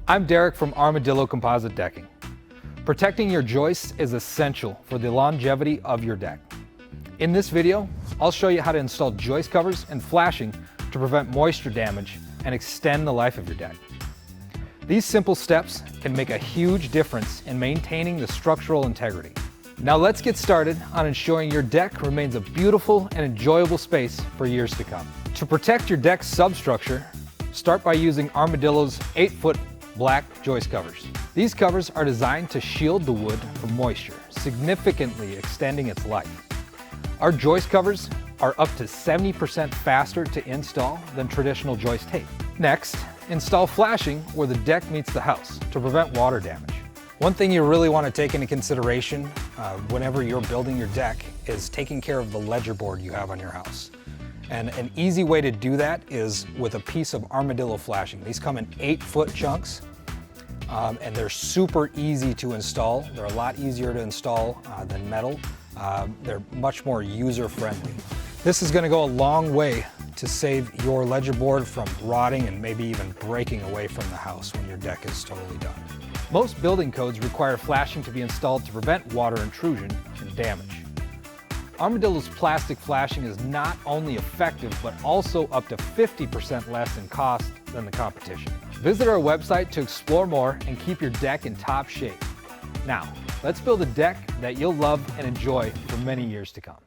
I'm Derek from Armadillo Composite Decking. Protecting your joists is essential for the longevity of your deck. In this video, I'll show you how to install joist covers and flashing to prevent moisture damage and extend the life of your deck. These simple steps can make a huge difference in maintaining the structural integrity. Now let's get started on ensuring your deck remains a beautiful and enjoyable space for years to come. To protect your deck's substructure, start by using Armadillo's 8-foot black joist covers. These covers are designed to shield the wood from moisture, significantly extending its life. Our joist covers are up to 70% faster to install than traditional joist tape. Next, install flashing where the deck meets the house to prevent water damage. One thing you really want to take into consideration whenever you're building your deck is taking care of the ledger board you have on your house. And an easy way to do that is with a piece of Armadillo flashing. These come in 8-foot chunks and they're super easy to install. They're a lot easier to install than metal. They're much more user-friendly. This is going to go a long way to save your ledger board from rotting and maybe even breaking away from the house when your deck is totally done. Most building codes require flashing to be installed to prevent water intrusion and damage. Armadillo's plastic flashing is not only effective, but also up to 50% less in cost than the competition. Visit our website to explore more and keep your deck in top shape. Now, let's build a deck that you'll love and enjoy for many years to come.